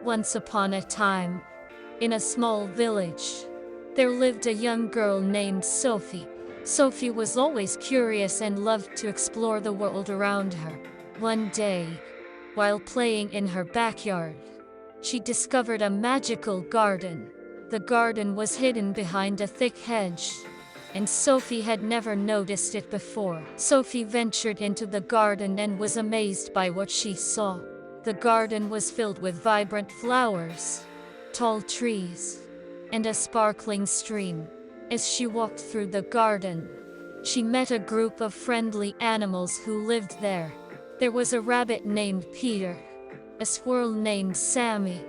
Once upon a time, in a small village, there lived a young girl named Sophie. Sophie was always curious and loved to explore the world around her. One day, while playing in her backyard, she discovered a magical garden. The garden was hidden behind a thick hedge, and Sophie had never noticed it before. Sophie ventured into the garden and was amazed by what she saw. The garden was filled with vibrant flowers, tall trees, and a sparkling stream. As she walked through the garden, she met a group of friendly animals who lived there. There was a rabbit named Peter, a squirrel named Sammy,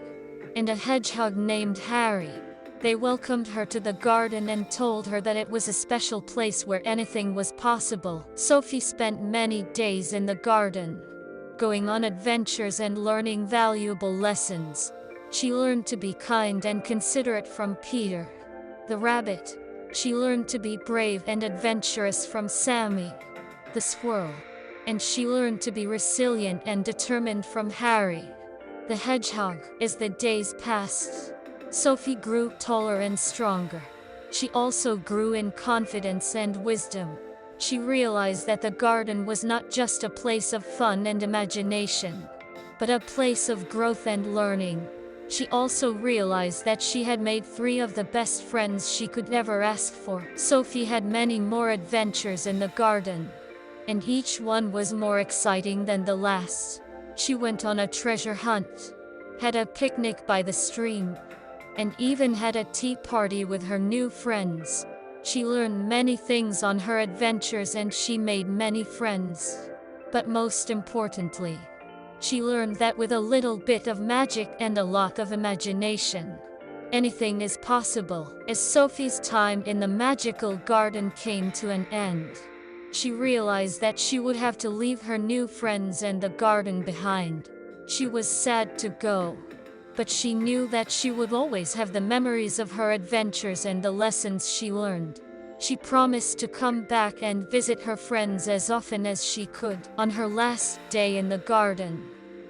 and a hedgehog named Harry. They welcomed her to the garden and told her that it was a special place where anything was possible. Sophie spent many days in the garden, going on adventures and learning valuable lessons. She learned to be kind and considerate from Peter, the rabbit. She learned to be brave and adventurous from Sammy, the squirrel. And she learned to be resilient and determined from Harry, the hedgehog. As the days passed, Sophie grew taller and stronger. She also grew in confidence and wisdom. She realized that the garden was not just a place of fun and imagination, but a place of growth and learning. She also realized that she had made 3 of the best friends she could ever ask for. Sophie had many more adventures in the garden, and each one was more exciting than the last. She went on a treasure hunt, had a picnic by the stream, and even had a tea party with her new friends. She learned many things on her adventures and she made many friends. But most importantly, she learned that with a little bit of magic and a lot of imagination, anything is possible. As Sophie's time in the magical garden came to an end, she realized that she would have to leave her new friends and the garden behind. She was sad to go, but she knew that she would always have the memories of her adventures and the lessons she learned. She promised to come back and visit her friends as often as she could. On her last day in the garden,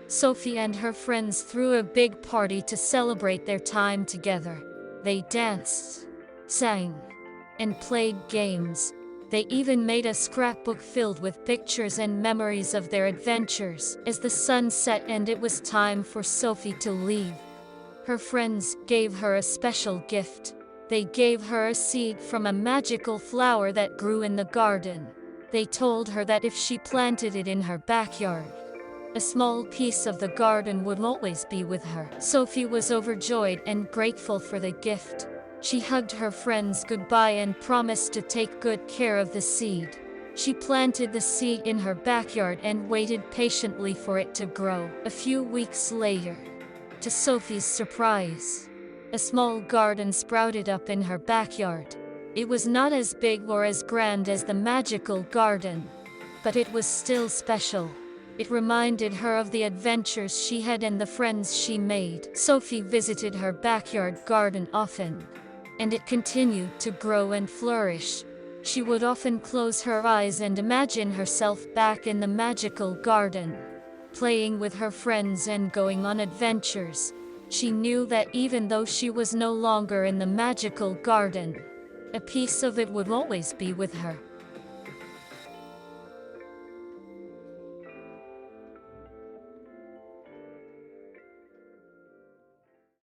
Sophie and her friends threw a big party to celebrate their time together. They danced, sang, and played games. They even made a scrapbook filled with pictures and memories of their adventures. As the sun set and it was time for Sophie to leave, her friends gave her a special gift. They gave her a seed from a magical flower that grew in the garden. They told her that if she planted it in her backyard, a small piece of the garden would always be with her. Sophie was overjoyed and grateful for the gift. She hugged her friends goodbye and promised to take good care of the seed. She planted the seed in her backyard and waited patiently for it to grow. A few weeks later, to Sophie's surprise, a small garden sprouted up in her backyard. It was not as big or as grand as the magical garden, but it was still special. It reminded her of the adventures she had and the friends she made. Sophie visited her backyard garden often, and it continued to grow and flourish. She would often close her eyes and imagine herself back in the magical garden, playing with her friends and going on adventures. She knew that even though she was no longer in the magical garden, a piece of it would always be with her.